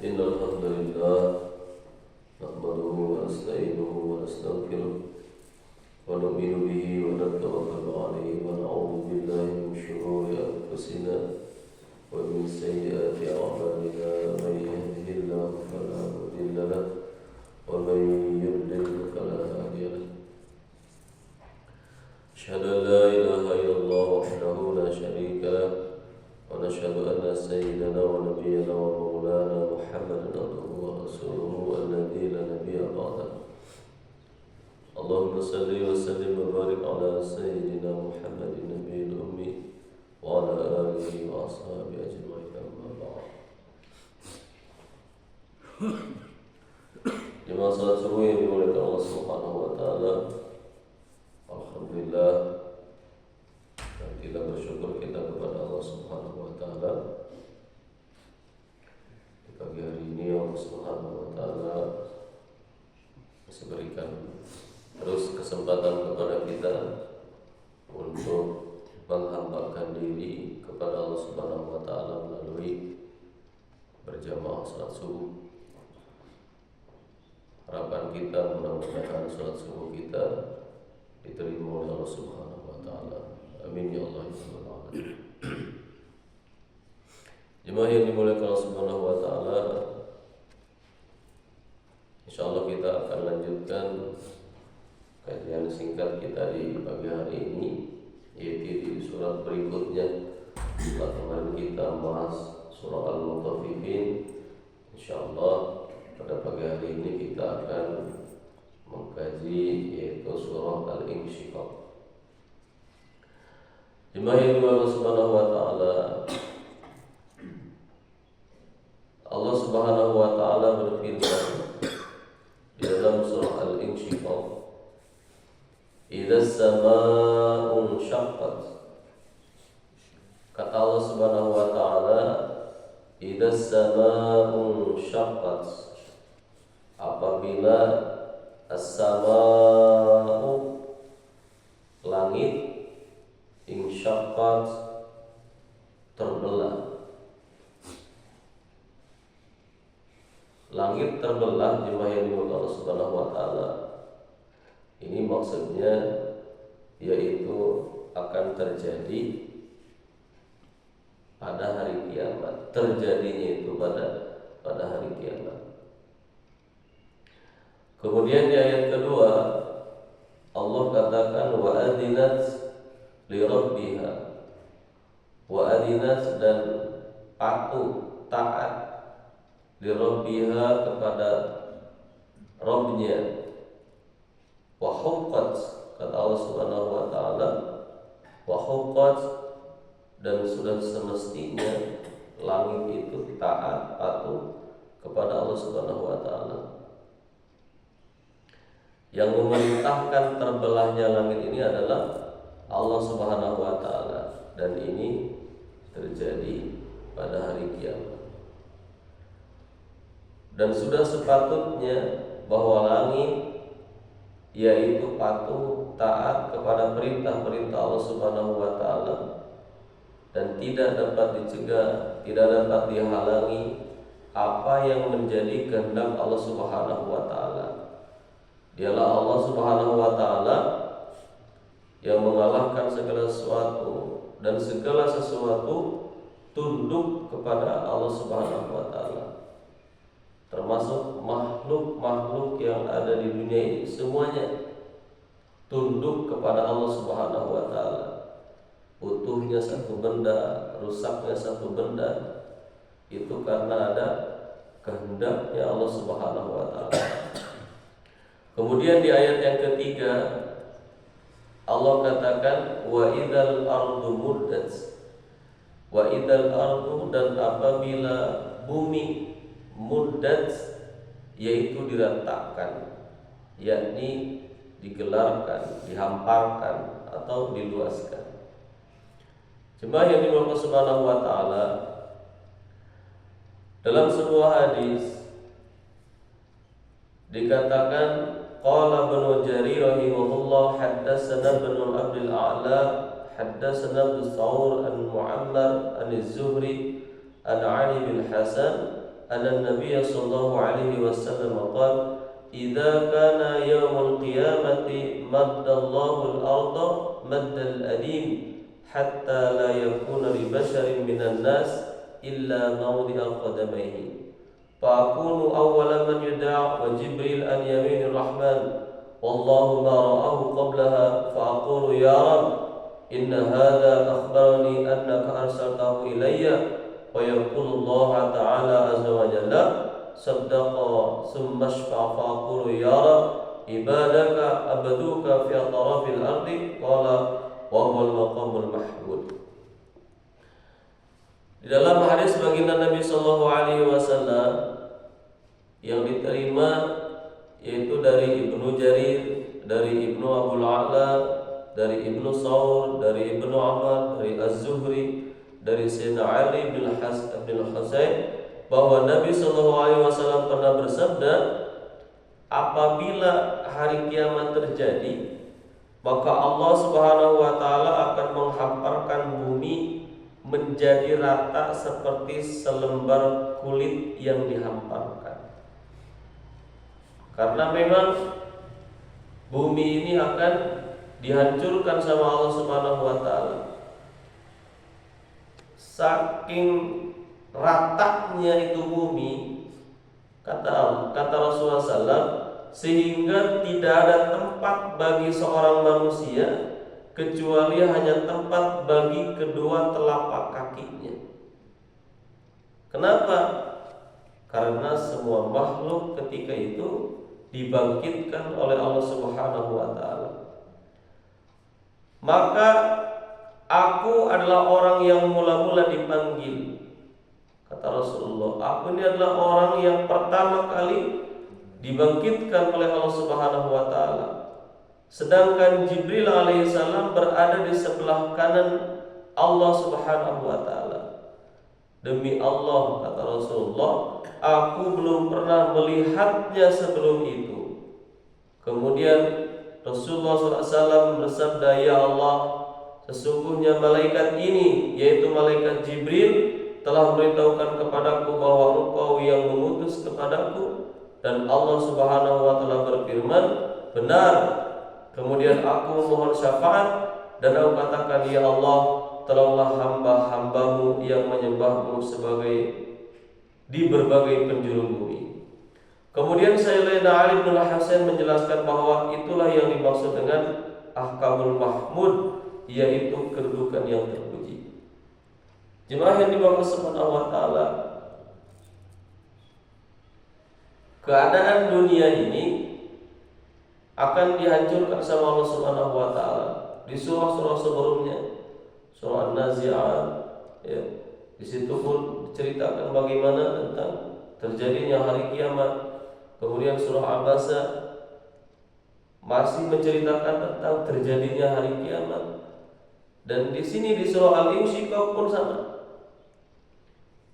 Innal hamdalillah nahmaduhu wa nasta'inuhu wa nastaghfiruh wa nu'minu bihi wa natawakkalu alayhi wa na'udzu billahi min shururi anfusina wa min sayyiati a'malina. Man yahdihillahu fala mudilla lahu wa man yudlil fala hadiya lahu. Asyhadu an la ilaha illallah wahdahu la syarika lahu wa nashhadu anna sayyidana wa nabiyyana wa maulana Muhammadan abduhu wa rasuluhu alladzi la nabiyya ba'dahu. Allahumma salli wa sallim wa barik ala sayyidina Muhammadin nabiyil ummi wa ala alihi wa ashabihi ajma'in, amma ba'd. Jemaah salat subuh yang dimuliakan Allah Subhanahu wa taala, alhamdulillah, dan kita bersyukur kita kepada Allah Subhanahu wa taala. Di pagi hari ini Allah Subhanahu wa taala masih berikan terus kesempatan kepada kita untuk menghambakan diri kepada Allah Subhanahu wa taala melalui berjamaah salat subuh. Harapan kita mudah-mudahan salat subuh kita diterima oleh Allah Subhanahu wa taala. Amin ya Allah ya rabbal alamin. Jemaah yang dimuliakan Allah Subhanahu wa taala, insyaallah kita akan lanjutkan kajian singkat kita di pagi hari ini, yaitu di surat berikutnya. Setelah kemarin kita bahas surah Al-Mutaffifin, insyaallah pada pagi hari ini kita akan mengkaji yaitu surah Al-Insyiqaq. Jemaah yang dimuliakan Allah Subhanahu wa taala, Allah Subhanahu wa taala berfirman di dalam surah Al-Insyiqaq, "Idza as-samaa'u insyaqqat." Kata Allah Subhanahu wa taala, "Idza as-samaa'u insyaqqat." Apabila as-samaa'u langit insyaqqat terbelah. Langit terbelah, jemaah yang dimuliakan Allah Subhanahu wa taala. Ini maksudnya yaitu akan terjadi pada hari kiamat. Terjadinya itu pada hari kiamat. Kemudian di ayat kedua Allah katakan wa adinat li rabbiha. Wa adinat dan patuh taat li rabbiha kepada Rabbnya. Wa huqqat, kata Allah Subhanahu wa taala, wa huqqat, dan sudah semestinya langit itu taat patuh kepada Allah Subhanahu wa taala. Yang memerintahkan terbelahnya langit ini adalah Allah Subhanahu wa taala, dan ini terjadi pada hari kiamat. Dan sudah sepatutnya bahwa langit yaitu patuh taat kepada perintah-perintah Allah Subhanahu wa taala dan tidak dapat dicegah, tidak dapat dihalangi apa yang menjadi kehendak Allah Subhanahu wa taala. Dialah Allah Subhanahu wa taala yang mengalahkan segala sesuatu, dan segala sesuatu tunduk kepada Allah Subhanahu wa taala. Termasuk makhluk-makhluk yang ada di dunia ini, semuanya tunduk kepada Allah Subhanahu wa taala. Utuhnya satu benda, rusaknya satu benda, itu karena ada kehendaknya Allah Subhanahu wa taala. Kemudian di ayat yang ketiga Allah katakan wa idzal ardu muddat. Wa idzal ardu, dan apabila bumi muddat, yaitu diletakkan, yakni digelarkan, dihamparkan atau diluaskan. Jemaah yang dimuliakan Subhanahu wa taala, dalam sebuah hadis dikatakan qala Ibnu Jarir rahimahullah haddatsana Ibnu Abdul A'la حدثنا ابن ثور عن معمر عن الزهري عن علي بن حسن أن النبي صلى الله عليه وسلم قال إذا كان يوم القيامة مد الله الأرض مد الأديم حتى لا يكون لبشر من الناس إلا موضع قدميه فأكون أول من يدعى وجبريل عن يمين الرحمن والله ما رآه قبلها فأقول يا رب إن هذا أخبرني أنك أرسلته إلي ويقول الله تعالى عز وجل صدق ثم اشفع فأقول يا رب عبادك عبدوك في أطراف الأرض قال وهو المقام المحمود. Di dalam hadis baginda Nabi Sallallahu Alaihi Wasallam yang diterima yaitu dari Ibnu Jarir, dari Ibnu Abul A'la, dari Ibnu Saur, dari Ibnu Ammar, dari Az-Zuhri, dari Sayyidina Ali bin Husain bahwa Nabi Sallallahu Alaihi Wasallam pernah bersabda, apabila hari kiamat terjadi, maka Allah Subhanahu Wa Taala akan menghamparkan bumi menjadi rata seperti selembar kulit yang dihamparkan. Karena memang bumi ini akan dihancurkan sama Allah Subhanahu wa taala. Saking ratanya itu bumi, kata Rasulullah SAW, sehingga tidak ada tempat bagi seorang manusia kecuali hanya tempat bagi kedua telapak kakinya. Kenapa? Karena semua makhluk ketika itu dibangkitkan oleh Allah Subhanahu wa taala. Maka aku adalah orang yang mula-mula dipanggil. Kata Rasulullah, aku ini adalah orang yang pertama kali dibangkitkan oleh Allah Subhanahu wa taala. Sedangkan Jibril alaihissalam berada di sebelah kanan Allah Subhanahu wa taala. Demi Allah, kata Rasulullah, aku belum pernah melihatnya sebelum itu. Kemudian Rasulullah SAW bersabda, ya Allah, sesungguhnya malaikat ini, yaitu malaikat Jibril, telah memberitahukan kepadaku bahwa engkau yang mengutus kepadaku. Dan Allah Subhanahu wa taala berfirman, benar. Kemudian aku mohon syafaat dan aku katakan, ya Allah, tolonglah hamba-hambamu yang menyembahmu sebagai di berbagai penjuru bumi. Kemudian Sayyidina Ali bin Hasan menjelaskan bahwa itulah yang dimaksud dengan Ahkamul Mahmud, yaitu kedudukan yang terpuji. Jemaah yang dimaksud Subhanahu wa taala, keadaan dunia ini akan dihancurkan sama Allah Subhanahu wa taala. Di surah-surah sebelumnya, surah An-Nazi'at, ya, di situ pun diceritakan bagaimana tentang terjadinya hari kiamat. Kemudian surah Abasa masih menceritakan tentang terjadinya hari kiamat. Dan di sini di surah Al-Insyiqaq pun sama.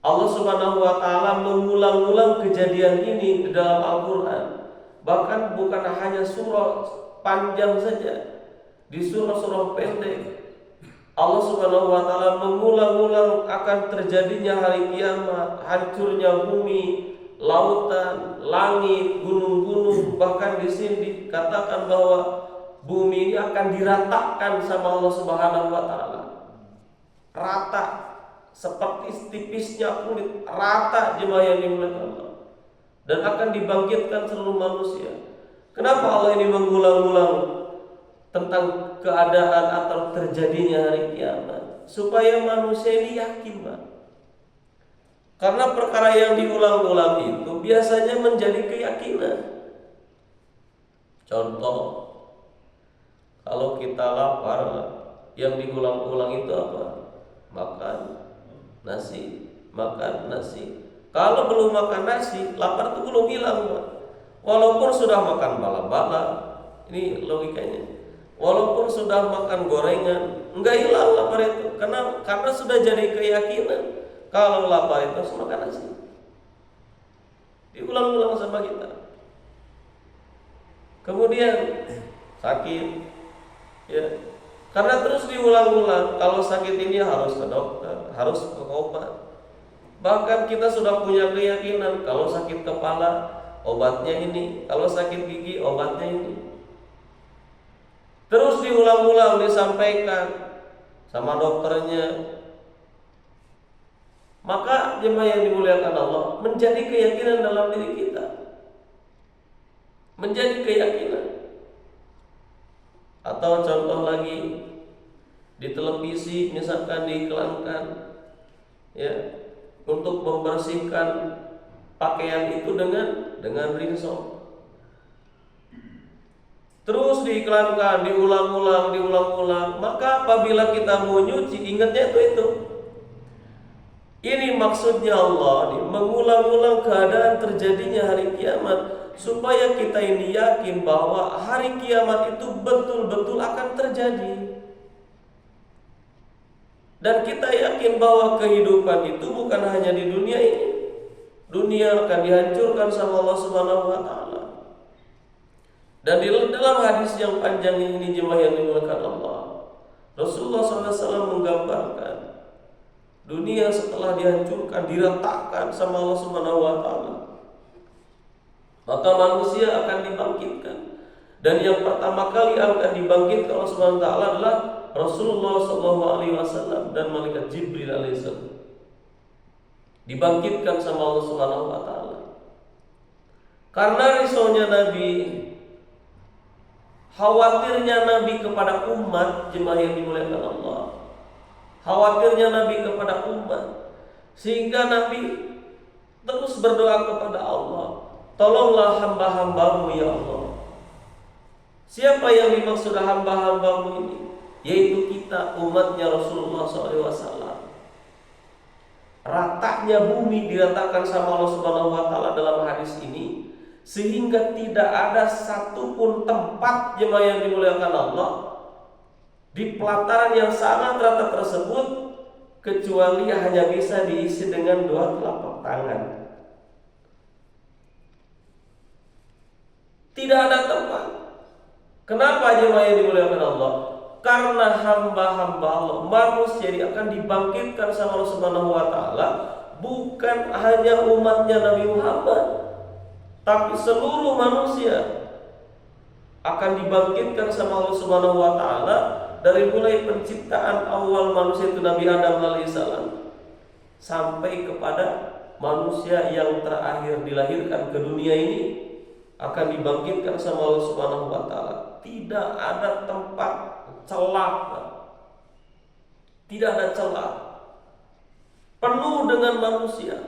Allah Subhanahu wa taala mengulang-ulang kejadian ini di dalam Al-Qur'an. Bahkan bukan hanya surah panjang saja, di surah-surah pendek Allah Subhanahu wa taala mengulang-ulang akan terjadinya hari kiamat, hancurnya bumi, lautan, langit, gunung-gunung. Bahkan di sini dikatakan bahwa bumi ini akan diratakan sama Allah Subhanahu wa taala. Rata seperti tipisnya kulit, rata jemaah yang dimuliakan Allah. Dan akan dibangkitkan seluruh manusia. Kenapa Allah ini mengulang-ulang tentang keadaan atau terjadinya hari kiamat? Supaya manusia ini yakin, Pak. Karena perkara yang diulang-ulang itu biasanya menjadi keyakinan. Contoh, kalau kita lapar, yang diulang-ulang itu apa? Makan nasi, makan nasi. Kalau belum makan nasi, lapar itu belum hilang, Pak. Walaupun sudah makan bala-bala, ini logikanya. Walaupun sudah makan gorengan, enggak hilang lapar itu. Karena sudah jadi keyakinan kalau lapar itu harus makan nasi. Diulang-ulang sama kita. Kemudian sakit, ya, Karena terus diulang-ulang, kalau sakit ini harus ke dokter, harus ke obat. Bahkan kita sudah punya keyakinan kalau sakit kepala obatnya ini, kalau sakit gigi obatnya ini. Terus diulang-ulang disampaikan sama dokternya. Maka jemaah yang dimuliakan Allah, menjadi keyakinan dalam diri kita. Menjadi keyakinan. Atau contoh lagi, di televisi misalkan diiklankan ya, untuk membersihkan pakaian itu dengan rinso. Terus diiklankan, diulang-ulang. Maka apabila kita mau nyuci, ingatnya itu. Ini maksudnya Allah nih, mengulang-ulang keadaan terjadinya hari kiamat, supaya kita ini yakin bahwa hari kiamat itu betul-betul akan terjadi. Dan kita yakin bahwa kehidupan itu bukan hanya di dunia ini. Dunia akan dihancurkan sama Allah Subhanahu wa taala. Dan di dalam hadis yang panjang ini jemaah yang dimuliakan Allah, Rasulullah SAW menggambarkan dunia setelah dihancurkan, diretakkan sama Allah Subhanahu wa taala, maka manusia akan dibangkitkan. Dan yang pertama kali akan dibangkitkan Allah Subhanahu wa taala adalah Rasulullah SAW dan malaikat Jibril alaihissalam. Dibangkitkan sama Allah Subhanahu wa taala. Karena risaunya Nabi, khawatirnya Nabi kepada umat, jemaah yang dimuliakan Allah. Khawatirnya Nabi kepada umat, sehingga Nabi terus berdoa kepada Allah, tolonglah hamba-hambamu ya Allah. Siapa yang dimaksud hamba-hambamu ini? Yaitu kita, umatnya Rasulullah SAW. Ratanya bumi diratakan sama Allah Subhanahu wa taala dalam hadis ini, sehingga tidak ada satupun tempat jemaah yang dimuliakan Allah di pelataran yang sangat rata tersebut kecuali hanya bisa diisi dengan 2 telapak tangan. Tidak ada tempat. Kenapa jemaah yang dimuliakan Allah? Karena hamba-hamba Allah, manusia akan dibangkitkan sama Allah Subhanahu wa taala, bukan hanya umatnya Nabi Muhammad, tapi seluruh manusia akan dibangkitkan sama Allah Subhanahu wa taala. Dari mulai penciptaan awal manusia itu Nabi Adam alaihissalam sampai kepada manusia yang terakhir dilahirkan ke dunia ini akan dibangkitkan sama Allah Subhanahu wa taala. Tidak ada tempat celah. Tidak ada celah. Penuh dengan manusia.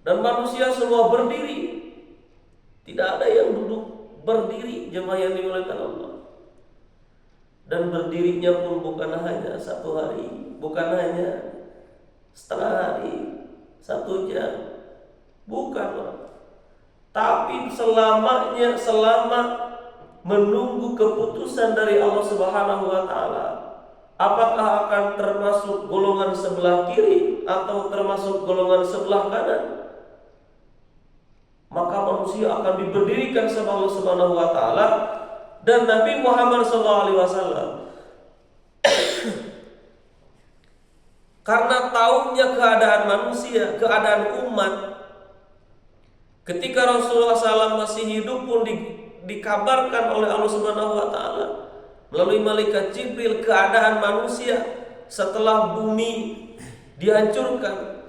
Dan manusia semua berdiri. Tidak ada yang duduk berdiri, jemaah yang dimuliakan Allah. Dan berdirinya pun bukan hanya 1 hari, bukan hanya setengah hari, 1 jam, bukan. Tapi selama menunggu keputusan dari Allah Subhanahu wa taala, apakah akan termasuk golongan sebelah kiri atau termasuk golongan sebelah kanan, maka manusia akan diberdirikan sama Allah Subhanahu wa taala. Dan Nabi Muhammad SAW karena tahunya keadaan manusia, keadaan umat, ketika Rasulullah SAW masih hidup pun dikabarkan oleh Allah Subhanahu wa taala melalui malaikat Jibril keadaan manusia setelah bumi dihancurkan.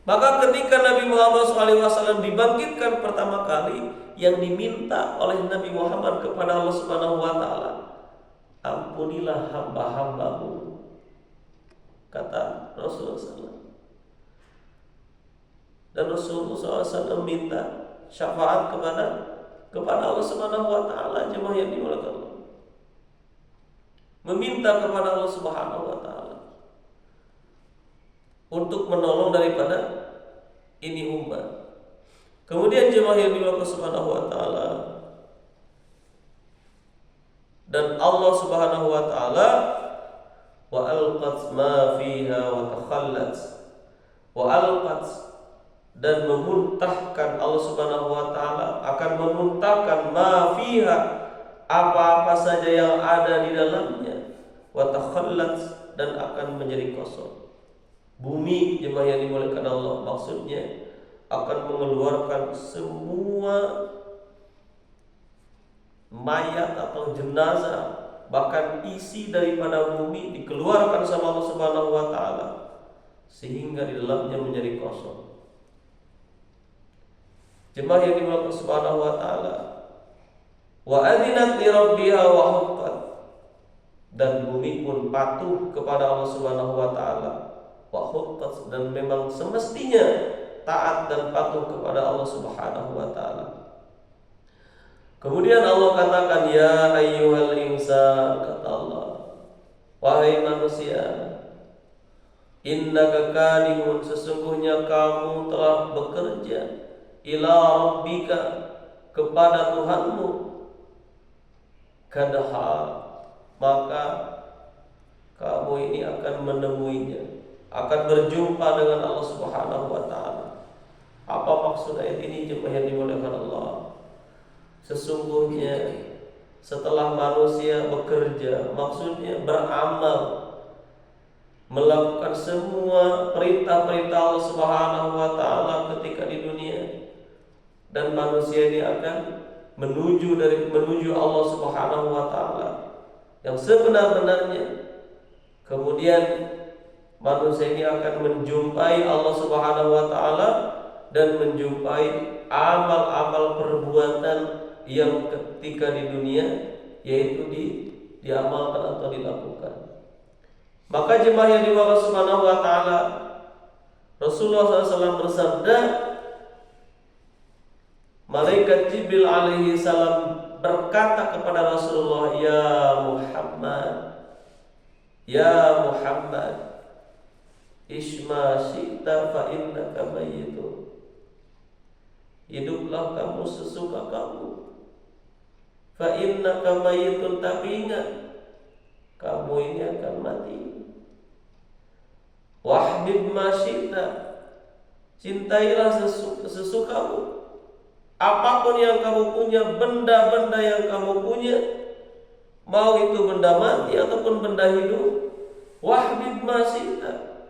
Maka ketika Nabi Muhammad SAW dibangkitkan pertama kali, yang diminta oleh Nabi Muhammad kepada Allah Subhanahu wa taala, ampunilah hamba-hambamu, kata Rasulullah SAW. Dan Rasulullah SAW minta syafaat kepada Allah Subhanahu wa taala, jemaah yang dimuliakan Allah. Meminta kepada Allah Subhanahu wa taala untuk menolong daripada ini umat. Kemudian jemaah yang dimuliakan Subhanahu wa taala, dan Allah Subhanahu wa taala wa alqat ma fiha wa takhallat, wa alqat, dan memuntahkan, Allah Subhanahu wa taala akan memuntahkan ma fiha, apa-apa saja yang ada di dalamnya, wa takhallat, dan akan menjadi kosong. Bumi, jemaah yang dimuliakan Allah, maksudnya akan mengeluarkan semua mayat atau jenazah, bahkan isi daripada bumi dikeluarkan sama Allah Subhanahu wa taala sehingga di dalamnya menjadi kosong. Jemaah yang dimuliakan Subhanahu wa taala, wa adinat li rabbiha wa huqqat, dan bumi pun patuh kepada Allah Subhanahu wa taala, wa huqqat, dan memang semestinya taat dan patuh kepada Allah Subhanahu wa taala. Kemudian Allah katakan, ya ayyuhal insan, kata Allah, wahai manusia, innaka kadihun, sesungguhnya kamu telah bekerja, ila rabbika, kepada Tuhanmu, kadha, maka kamu ini akan menemuinya, akan berjumpa dengan Allah Subhanahu wa taala. Apa maksud ayat ini, jemaah yang dimuliakan Allah? Sesungguhnya setelah manusia bekerja, maksudnya beramal, melakukan semua perintah-perintah Allah Subhanahu wa taala ketika di dunia, dan manusia ini akan menuju Allah Subhanahu wa taala yang sebenar-benarnya. Kemudian manusia ini akan menjumpai Allah Subhanahu wa taala dan menjumpai amal-amal perbuatan yang ketika di dunia yaitu diamalkan atau dilakukan. Maka jemaah yang dimuliakan Subhanahu wa taala, Rasulullah SAW bersabda, malaikat Jibril alaihi salam berkata kepada Rasulullah, ya Muhammad, isma syi'ta fa innaka mayyitun, hiduplah kamu sesuka kamu, fa innaka mayyitun, tapi ingat kamu ini akan mati. Wahbib ma syi'ta, cintailah sesukamu, apapun yang kamu punya, benda-benda yang kamu punya, mau itu benda mati ataupun benda hidup. Wahbib ma syi'ta,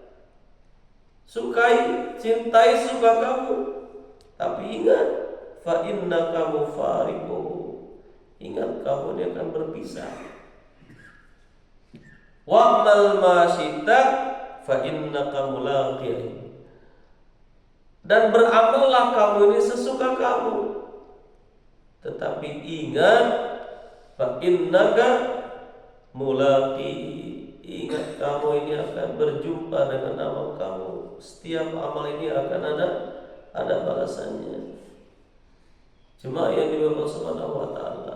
sukai, cintai suka kamu, tapi ingat, fa innaka mufariquhu, ingat kamu ini akan berpisah. Wa'mal ma syi'ta fa innaka mulaqih, dan beramallah kamu ini sesuka kamu, tetapi ingat, fa innaka mulaqi, ingat kamu ini akan berjumpa dengan amal kamu. Setiap amal ini akan ada balasannya. Jemaah yang dimuliakan Subhanahu wa taala,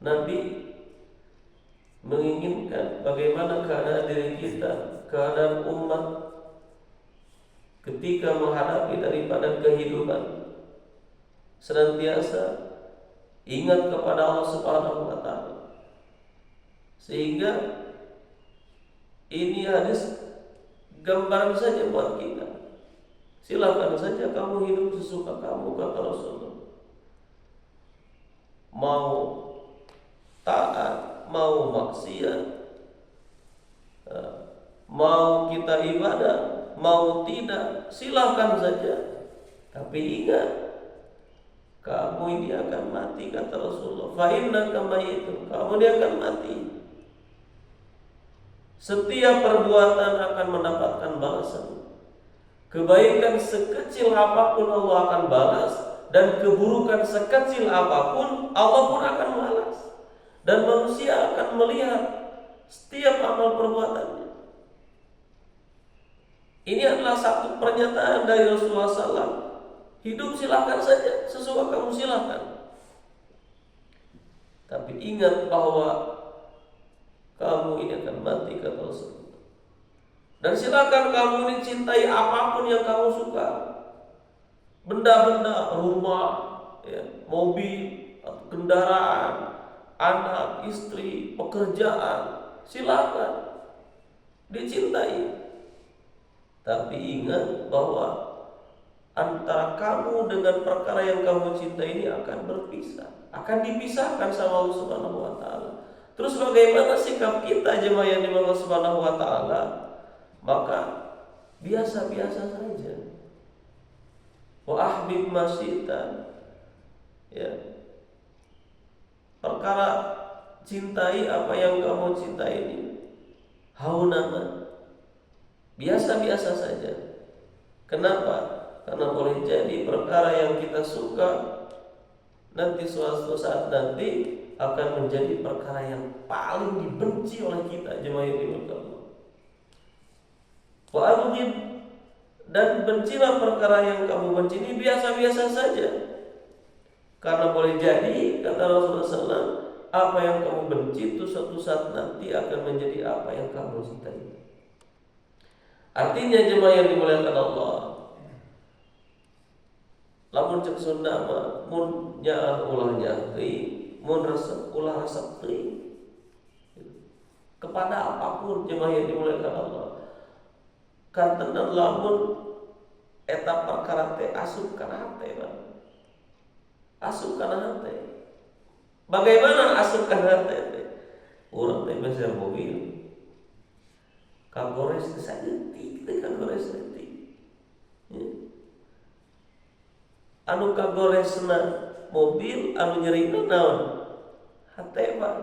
Nabi menginginkan bagaimana keadaan diri kita, keadaan umat ketika menghadapi daripada kehidupan, senantiasa ingat kepada Allah Subhanahu wa taala. Sehingga ini hadis gambaran saja buat kita. Silakan saja kamu hidup sesuka kamu, kata Rasulullah. Mau taat, mau maksiat, mau kita ibadah, mau tidak, silakan saja. Tapi ingat, kamu ini akan mati, kata Rasulullah. Fa innaka mayyitun, kamu ini akan mati. Setiap perbuatan akan mendapatkan balasan. Kebaikan sekecil apapun Allah akan balas, dan keburukan sekecil apapun Allah pun akan balas. Dan manusia akan melihat setiap amal perbuatannya. Ini adalah satu pernyataan dari Rasulullah SAW. Hidup silakan saja, sesuka kamu silakan. Tapi ingat bahwa kamu ini akan mati, kata Rasulullah. Dan silakan kamu ini cintai apapun yang kamu suka, benda-benda, rumah, mobil, kendaraan, anak, istri, pekerjaan, silakan dicintai. Tapi ingat bahwa antara kamu dengan perkara yang kamu cintai ini akan berpisah. akan dipisahkan sama Allah Subhanahu wa taala. Terus bagaimana sikap kita jemaah yang dimiliki Allah Subhanahu wa taala? Maka biasa-biasa saja. Wa ahbib masyita. Ya. Perkara cintai apa yang kamu cintai ini. Haunama. Biasa-biasa saja. Kenapa? Karena boleh jadi perkara yang kita suka nanti suatu saat nanti akan menjadi perkara yang paling dibenci oleh kita jemaah yang dimiliki Allah. Wa abghid, dan bencilah perkara yang kamu benci ini biasa-biasa saja. Karena boleh jadi kata Rasulullah SAW, apa yang kamu benci itu suatu saat nanti akan menjadi apa yang kamu cintai. Artinya jemaah yang dimuliakan Allah, lamun cek Sunda mah mun nyaah ulah nyahri, mun resep ulah resep teuing. Kepada apapun jemaah yang dimuliakan Allah, kantenan lamun eta perkara teh asup kana hate, Bang. Asup kana hate. Bagaimana asup kana hate teh? Urang teh meser mobil. Kagores teh saeutik teh kagores teh. Ya. Anu kagoresna mobil, anu nyerina naon? Hate, Pak.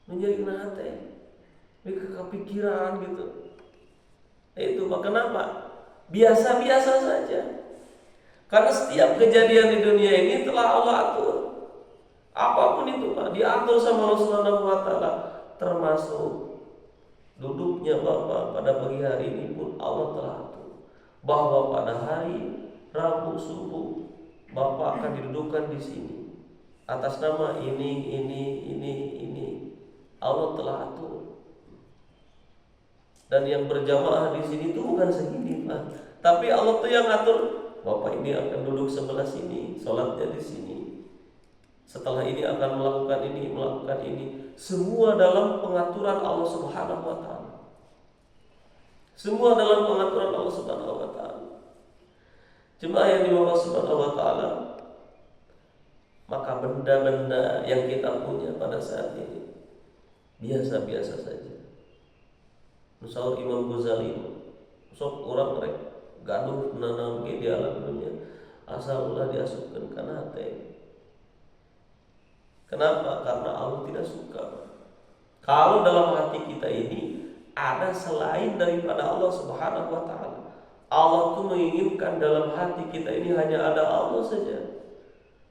Nu nyerina hate. Mereka kepikiran gitu. Itu Pak, kenapa? Biasa-biasa saja. Karena setiap kejadian di dunia ini telah Allah atur. Apapun itu Pak, diatur sama Allah Subhanahu wa taala, termasuk duduknya Bapak pada pagi hari ini pun Allah telah atur. Bahwa pada hari Rabu subuh Bapak akan didudukkan di sini atas nama ini. Allah telah atur. Dan yang berjamaah di sini itu bukan segini, Pak. Tapi Allah tuh yang atur. Bapak ini akan duduk sebelah sini, sholatnya di sini. Setelah ini akan melakukan ini. Semua dalam pengaturan Allah Subhanahu wa taala. Semua dalam pengaturan Allah Subhanahu wa taala. Jemaah yang dimiliki Allah Subhanahu wa taala, maka benda-benda yang kita punya pada saat ini biasa-biasa saja. Misal Imam Ghazali, sok orang mereka gaduh nanam di alam dunia, asal ulah diasupkan kana hate. Kenapa? Karena Allah tidak suka. Kalau dalam hati kita ini ada selain daripada Allah Subhanahu wa taala, Allah tuh menginginkan dalam hati kita ini hanya ada Allah saja.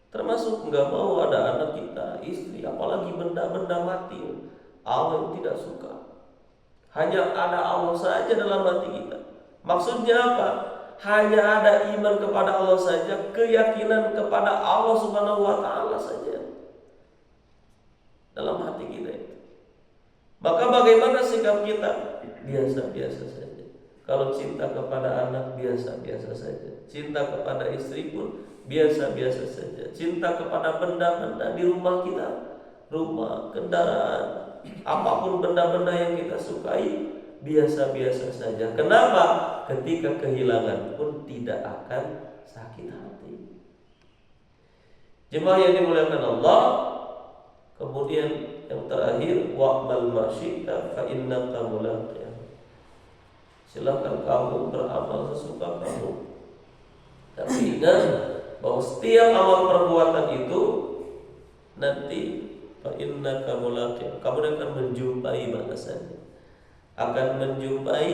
Termasuk enggak mau ada anak kita, istri, apalagi benda-benda mati. Allah yang tidak suka. Hanya ada Allah saja dalam hati kita. Maksudnya apa? Hanya ada iman kepada Allah saja, keyakinan kepada Allah Subhanahu wa taala saja dalam hati kita itu. Maka bagaimana sikap kita? Biasa-biasa saja. Kalau cinta kepada anak biasa-biasa saja. Cinta kepada istri pun biasa-biasa saja. Cinta kepada benda-benda di rumah kita, rumah, kendaraan, apapun benda-benda yang kita sukai biasa-biasa saja. Kenapa? Ketika kehilangan pun tidak akan sakit hati. Jemaah yang dimuliakan Allah, kemudian yang terakhir, wa'mal masyita fa innaka mulaqih. Silakan kamu beramal sesuka kamu. Tapi ingat bahwa setiap amal perbuatan itu nanti fa innaka mulaqih, kamu akan menjumpai balasannya. Akan menjumpai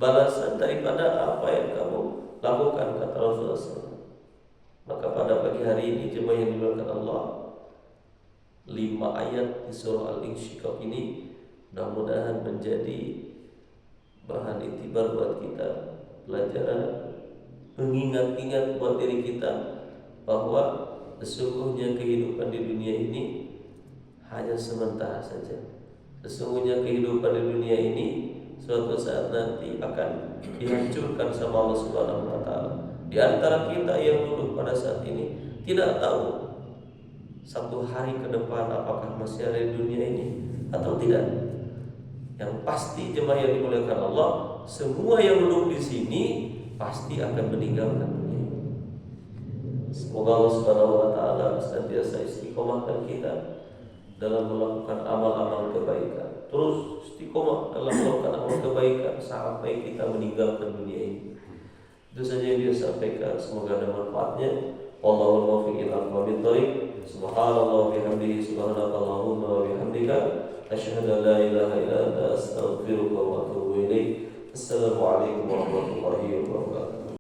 balasan daripada apa yang kamu lakukan, kata Rasulullah SAW. Maka pada pagi hari ini jemaah yang dimuliakan Allah, 5 ayat di surah Al-Insyiqaq ini mudah-mudahan menjadi bahan iktibar buat kita, pelajaran, mengingat-ingat buat diri kita bahwa sesungguhnya kehidupan di dunia ini hanya sementara saja. Sesungguhnya kehidupan di dunia ini suatu saat nanti akan dihancurkan sama Allah Subhanahu wa taala. Di antara kita yang duduk pada saat ini tidak tahu satu hari ke depan apakah masih ada di dunia ini atau tidak. Yang pasti jemaah yang dimuliakan Allah, semua yang duduk di sini pasti akan meninggalkan dunia. Semoga Allah Subhanahu wa taala senantiasa istiqomahkan kita dalam melakukan amal-amal kebaikan. Terus istiqomah dalam melakukan amal kebaikan sampai kita meninggalkan dunia ini. Itu saja yang bisa sampaikan. Semoga ada manfaatnya. Wallahul muwaffiq ila aqwamit thoriq. Subhanallah bihamdihi subhanakallahumma wa bihamdika asyhadu an la ilaha illa anta astaghfiruka wa atubu ilaik. Assalamualaikum warahmatullahi wabarakatuh.